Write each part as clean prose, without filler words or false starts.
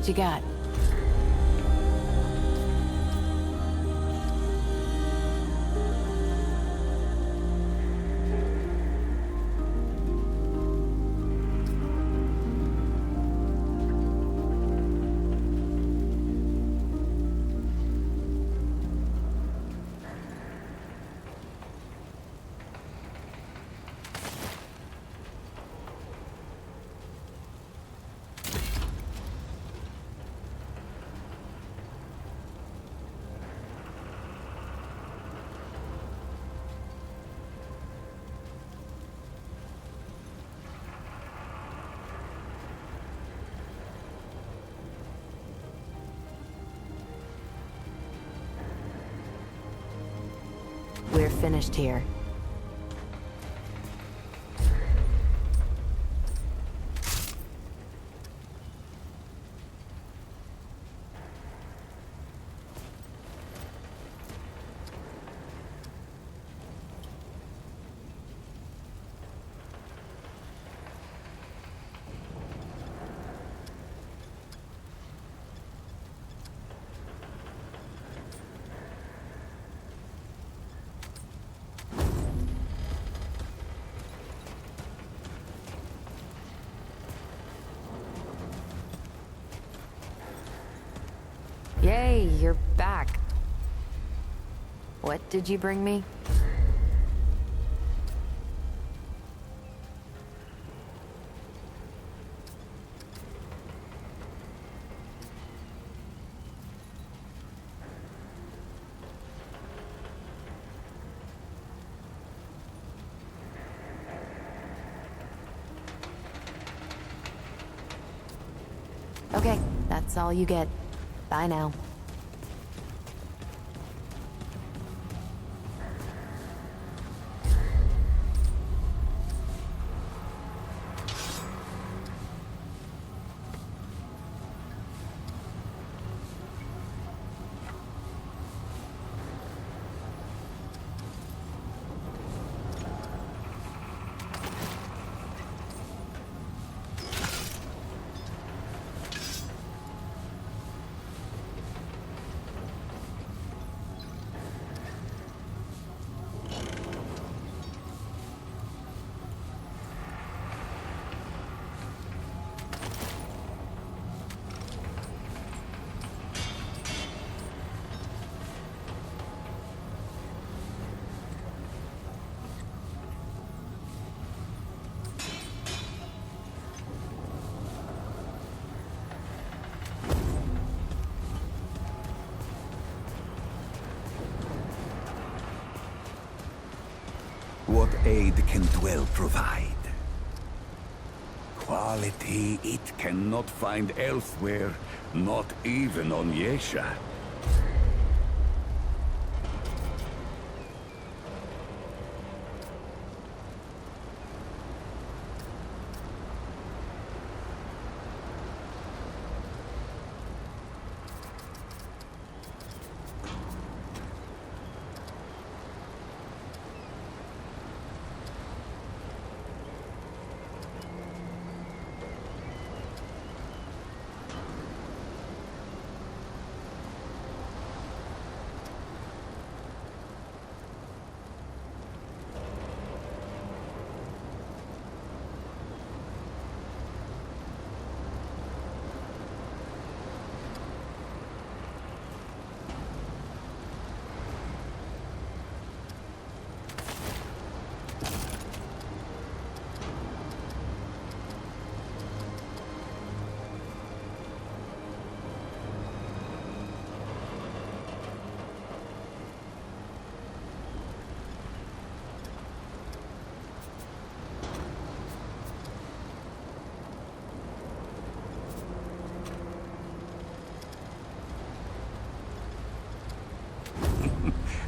What you got? We're finished here. Yay, you're back. What did you bring me? Okay, that's all you get. Bye now. What aid can Dwell provide? Quality it cannot find elsewhere, not even on Yaesha.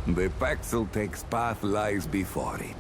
The Paxeltech's path lies before it.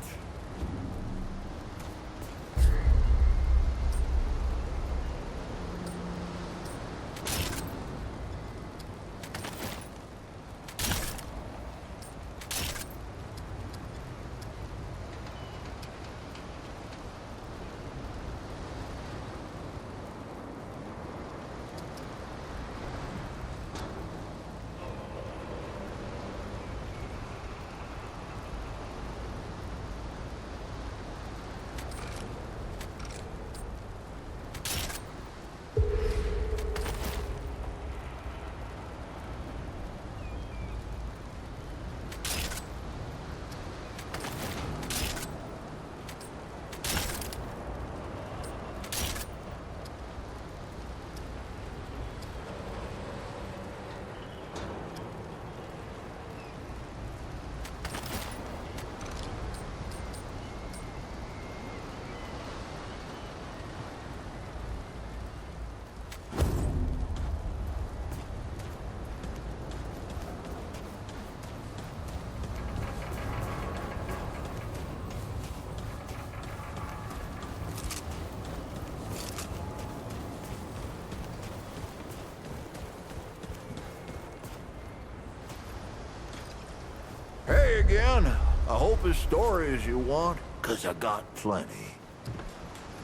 again. I hope his stories you want, 'cause I got plenty.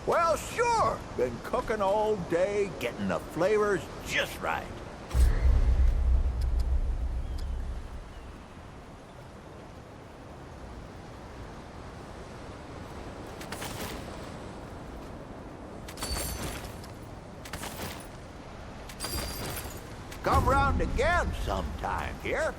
Well, sure. Been cooking all day, getting the flavors just right. Come round again sometime here.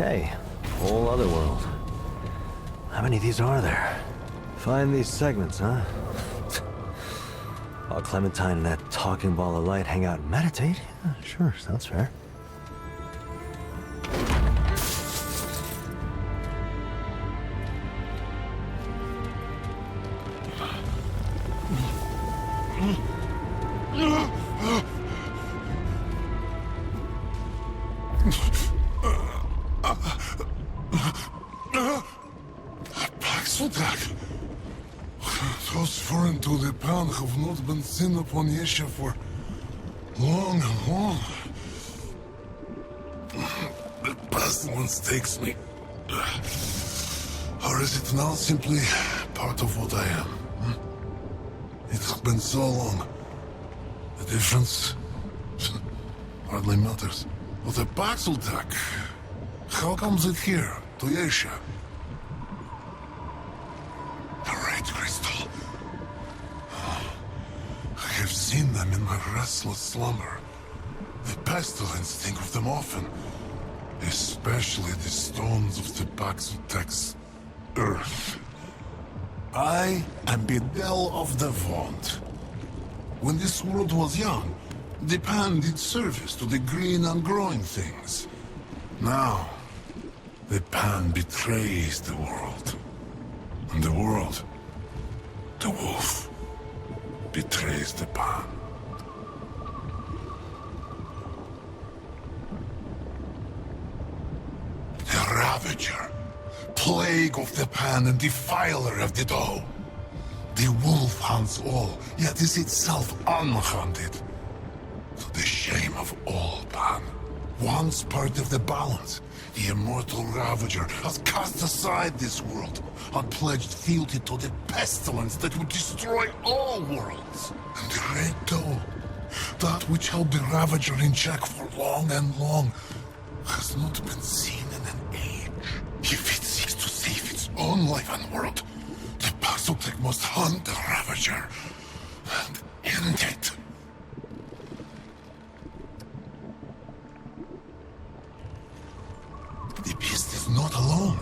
Okay, whole other world. How many of these are there? Find these segments, huh? While Clementine and that talking ball of light hang out and meditate? Yeah, sure, sounds fair. Those foreign to the pound have not been seen upon Yaesha for long and long. The pestilence takes me. Or is it now simply part of what I am? It's been so long. The difference hardly matters. But the Baxeltak, how comes it here, to Yaesha? The Red Crystal. I have seen them in my restless slumber. The pestilence think of them often. Especially the stones of the Baxeltak's earth. I am Bedel of the Vaunt. When this world was young, the Pan did service to the green and growing things. Now, the Pan betrays the world. And the world, the wolf, betrays the Pan. The Ravager, plague of the Pan and defiler of the doe. The wolf hunts all, yet is itself unhunted. To the shame of all Pan. Once part of the balance, the immortal Ravager has cast aside this world and pledged fealty to the pestilence that would destroy all worlds. And the Red Doe, that which held the Ravager in check for long and long, has not been seen in an age. If it seeks to save its own life and world, the Baxeltak must hunt the Ravager and end it. The beast is not alone.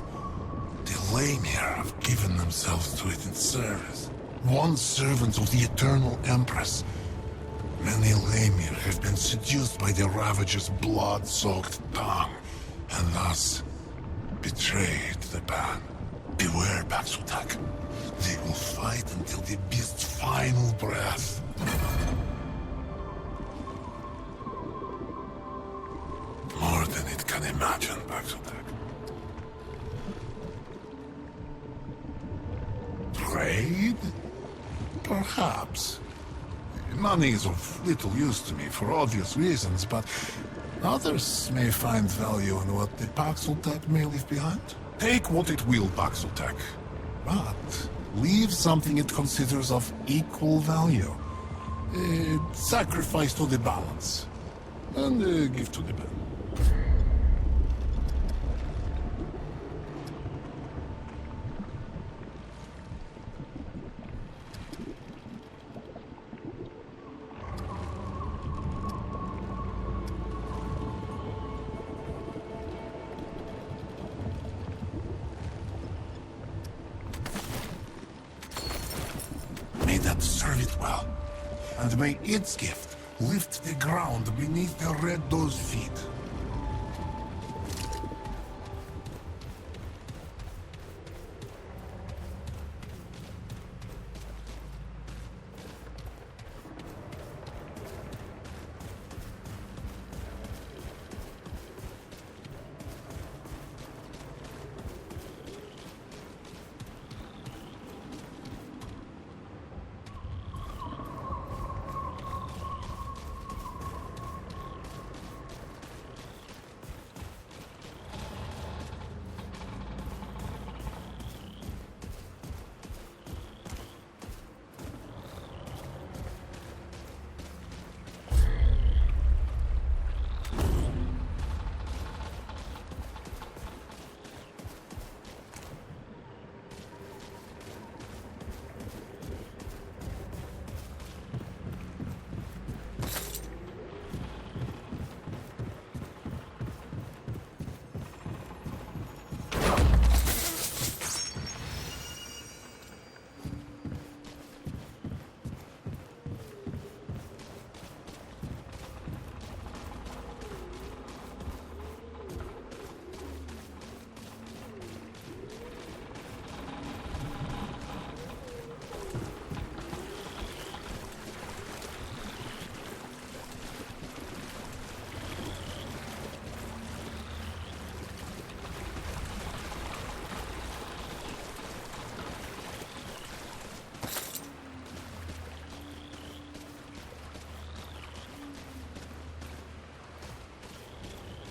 The Lamir have given themselves to it in service. Once servants of the Eternal Empress, many Lamir have been seduced by the Ravager's blood-soaked tongue, and thus betrayed the Pan. Beware, Baxeltak. They will fight until the beast's final breath. More than it can imagine, Baxeltak. Trade? Perhaps. Money is of little use to me for obvious reasons, but others may find value in what the Baxeltak may leave behind. Take what it will, Baxeltak, but leave something it considers of equal value. Sacrifice to the balance, and give to the man. but serve it well. And may its gift lift the ground beneath the red doe's feet.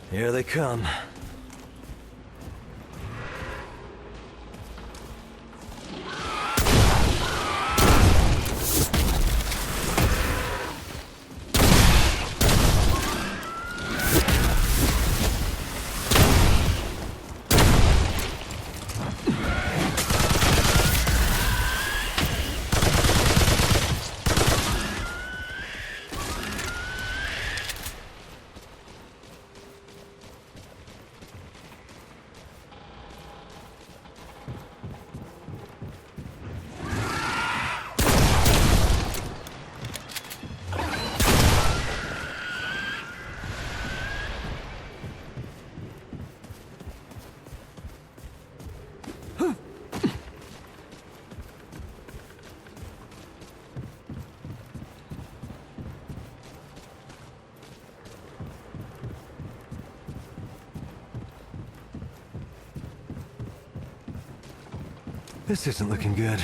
Here they come. This isn't looking good.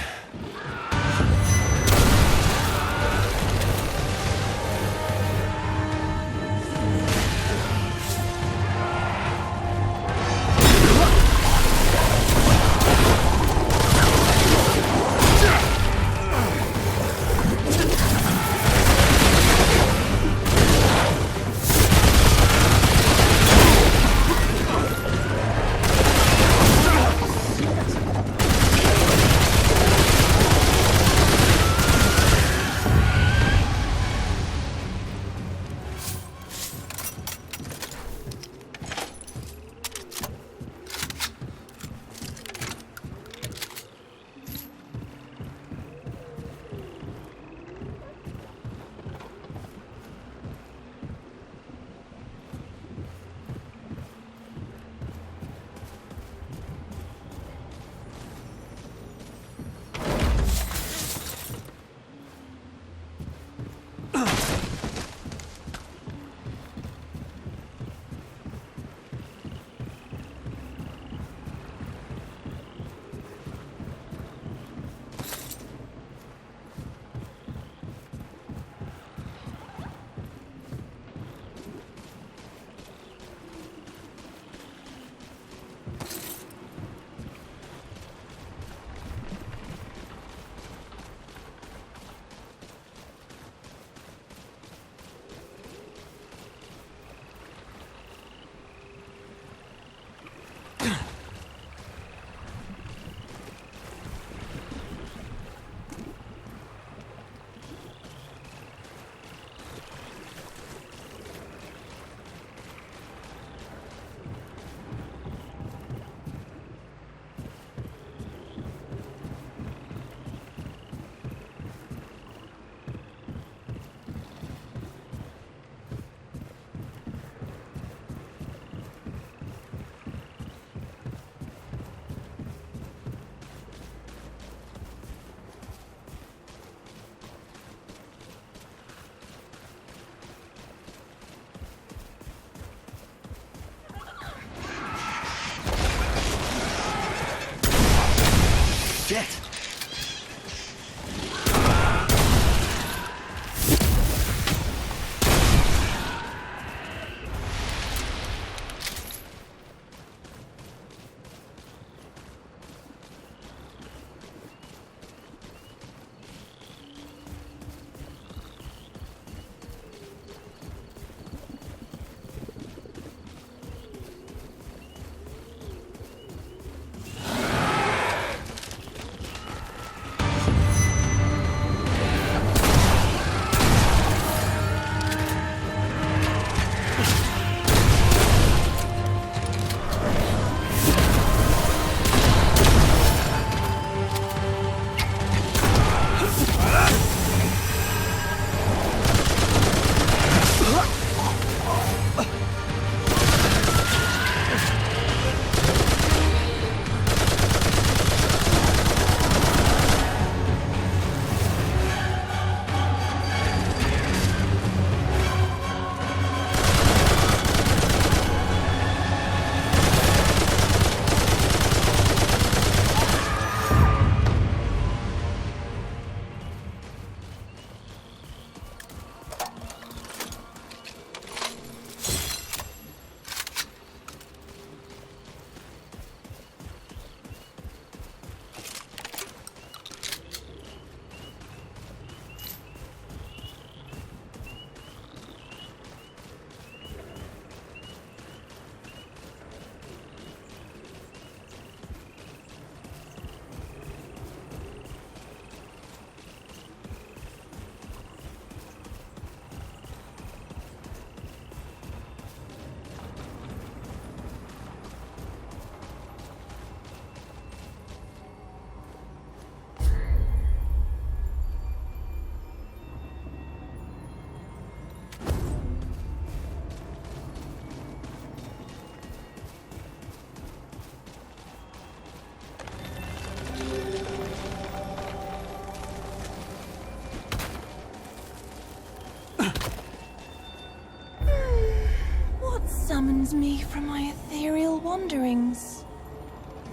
from my ethereal wanderings.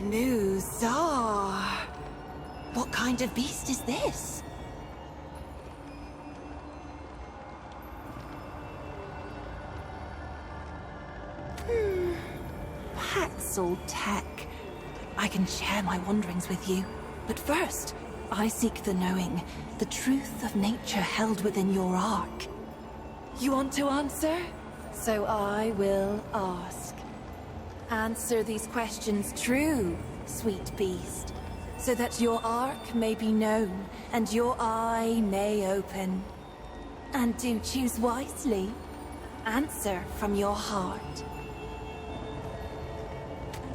Muzar. What kind of beast is this? Paxel Tech. I can share my wanderings with you. But first, I seek the knowing, the truth of nature held within your ark. You want to answer? So I will ask. Answer these questions true, sweet beast, so that your ark may be known and your eye may open. And do choose wisely. Answer from your heart.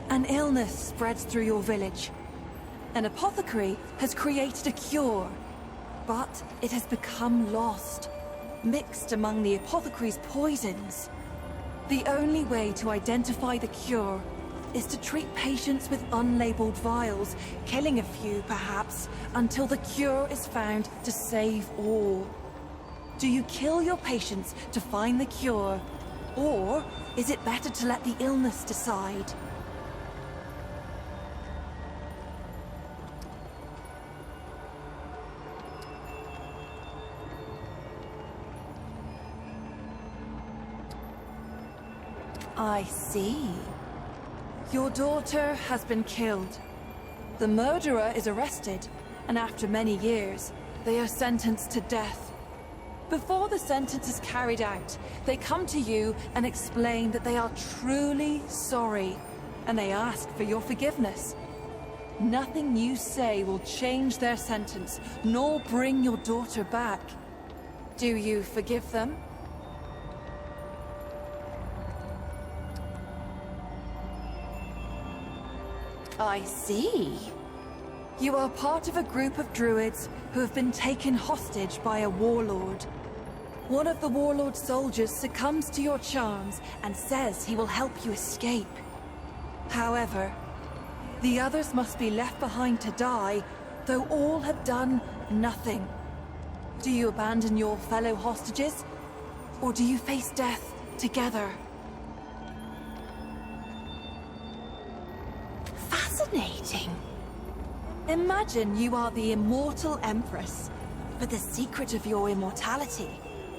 An illness spreads through your village. An apothecary has created a cure, but it has become lost, mixed among the apothecary's poisons. The only way to identify the cure is to treat patients with unlabeled vials, killing a few perhaps, until the cure is found to save all. Do you kill your patients to find the cure, or is it better to let the illness decide? I see. Your daughter has been killed. The murderer is arrested, and after many years, they are sentenced to death. Before the sentence is carried out, they come to you and explain that they are truly sorry, and they ask for your forgiveness. Nothing you say will change their sentence, nor bring your daughter back. Do you forgive them? I see. You are part of a group of druids who have been taken hostage by a warlord. One of the warlord's soldiers succumbs to your charms and says he will help you escape. However, the others must be left behind to die, though all have done nothing. Do you abandon your fellow hostages, or do you face death together? Fascinating. Imagine you are the immortal Empress, but the secret of your immortality,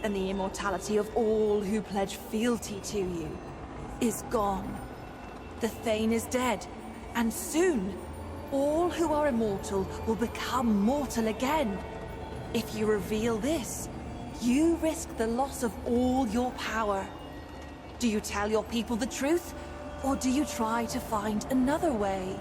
and the immortality of all who pledge fealty to you, is gone. The Thane is dead, and soon, all who are immortal will become mortal again. If you reveal this, you risk the loss of all your power. Do you tell your people the truth, or do you try to find another way?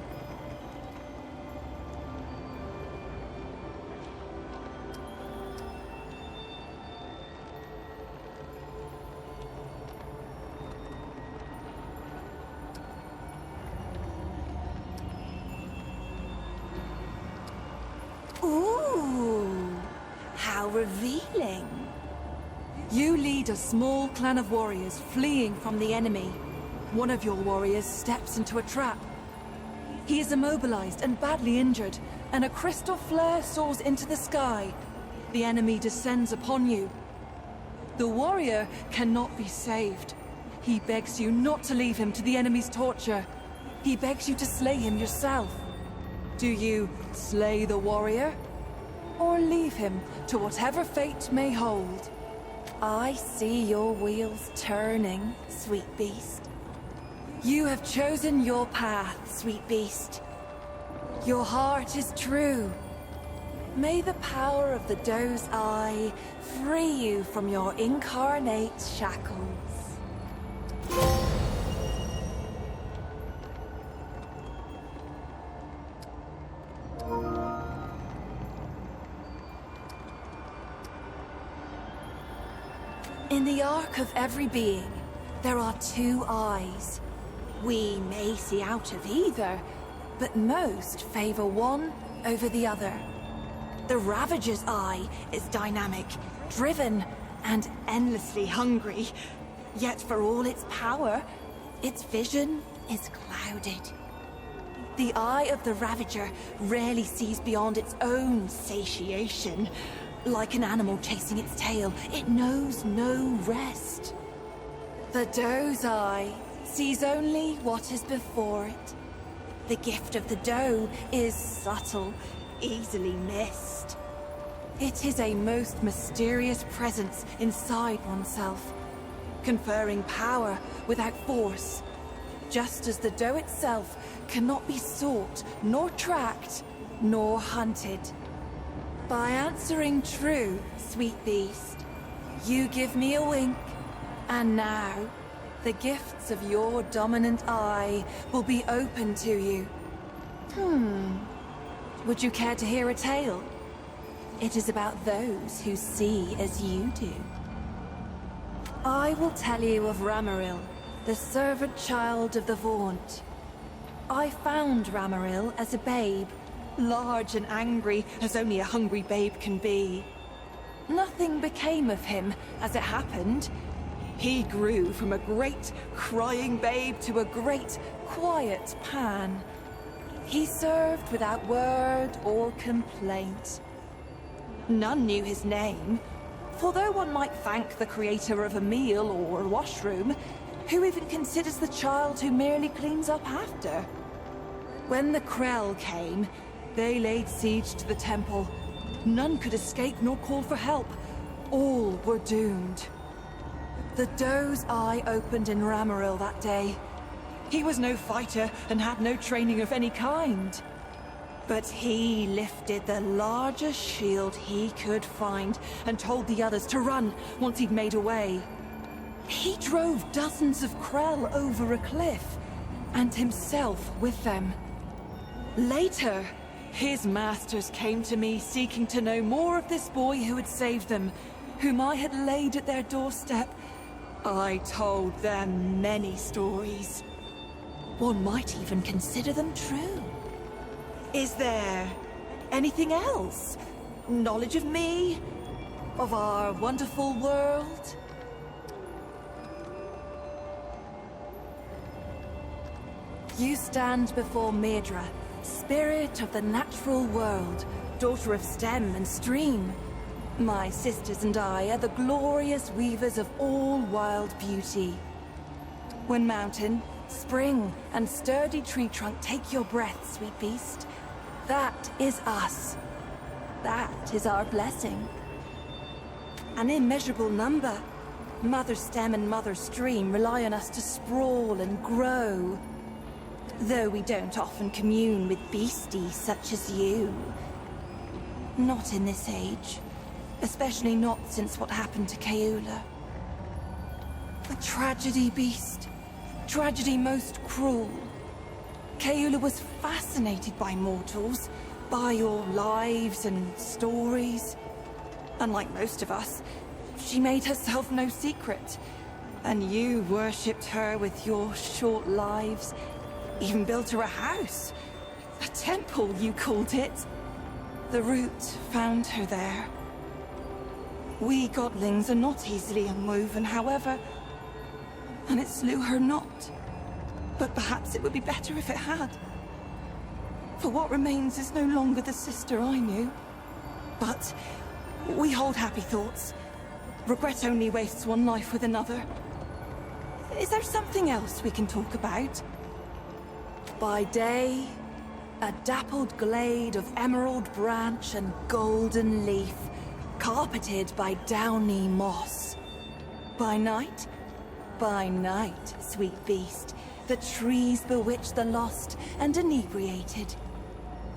Ooh, how revealing. You lead a small clan of warriors fleeing from the enemy. One of your warriors steps into a trap. He is immobilized and badly injured, and a crystal flare soars into the sky. The enemy descends upon you. The warrior cannot be saved. He begs you not to leave him to the enemy's torture. He begs you to slay him yourself. Do you slay the warrior, or leave him to whatever fate may hold? I see your wheels turning, sweet beast. You have chosen your path, sweet beast. Your heart is true. May the power of the doe's eye free you from your incarnate shackles. In the arc of every being, there are two eyes. We may see out of either, but most favor one over the other. The Ravager's eye is dynamic, driven, and endlessly hungry. Yet for all its power, its vision is clouded. The eye of the Ravager rarely sees beyond its own satiation. Like an animal chasing its tail, it knows no rest. The doe's eye sees only what is before it. The gift of the doe is subtle, easily missed. It is a most mysterious presence inside oneself, conferring power without force, just as the doe itself cannot be sought, nor tracked, nor hunted. By answering true, sweet beast, you give me a wink, and now the gifts of your dominant eye will be open to you. Would you care to hear a tale? It is about those who see as you do. I will tell you of Ramaril, the servant child of the Vaunt. I found Ramaril as a babe, large and angry as only a hungry babe can be. Nothing became of him as it happened. He grew from a great crying babe to a great quiet Pan. He served without word or complaint. None knew his name, for though one might thank the creator of a meal or a washroom, who even considers the child who merely cleans up after? When the Krell came, they laid siege to the temple. None could escape nor call for help. All were doomed. The doe's eye opened in Ramaril that day. He was no fighter and had no training of any kind. But he lifted the largest shield he could find and told the others to run once he'd made away. He drove dozens of Krell over a cliff, and himself with them. Later, his masters came to me seeking to know more of this boy who had saved them, whom I had laid at their doorstep. I told them many stories. One might even consider them true. Is there anything else? Knowledge of me? Of our wonderful world? You stand before Medra, spirit of the natural world, daughter of stem and stream. My sisters and I are the glorious weavers of all wild beauty. When mountain, spring, and sturdy tree trunk take your breath, sweet beast, that is us. That is our blessing. An immeasurable number, Mother Stem and Mother Stream rely on us to sprawl and grow. Though we don't often commune with beasties such as you. Not in this age. Especially not since what happened to Kaula. A tragedy, beast. Tragedy most cruel. Kaula was fascinated by mortals, by your lives and stories. Unlike most of us, she made herself no secret. And you worshipped her with your short lives. Even built her a house. A temple, you called it. The root found her there. We godlings are not easily unwoven, however, and it slew her not. But perhaps it would be better if it had. For what remains is no longer the sister I knew. But we hold happy thoughts. Regret only wastes one life with another. Is there something else we can talk about? By day, a dappled glade of emerald branch and golden leaf, carpeted by downy moss. By night, sweet beast, the trees bewitch the lost and inebriated.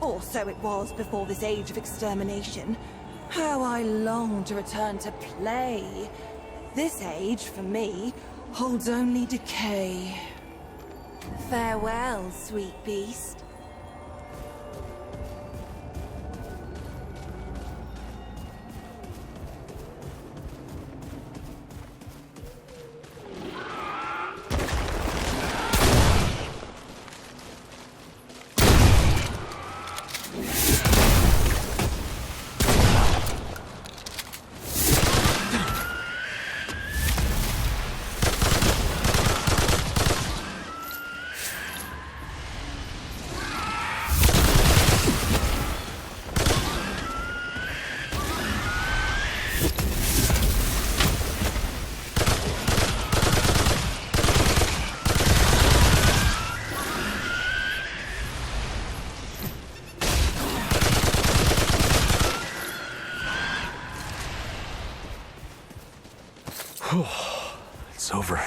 Or so it was before this age of extermination. How I long to return to play. This age, for me, holds only decay. Farewell, sweet beast. It's over.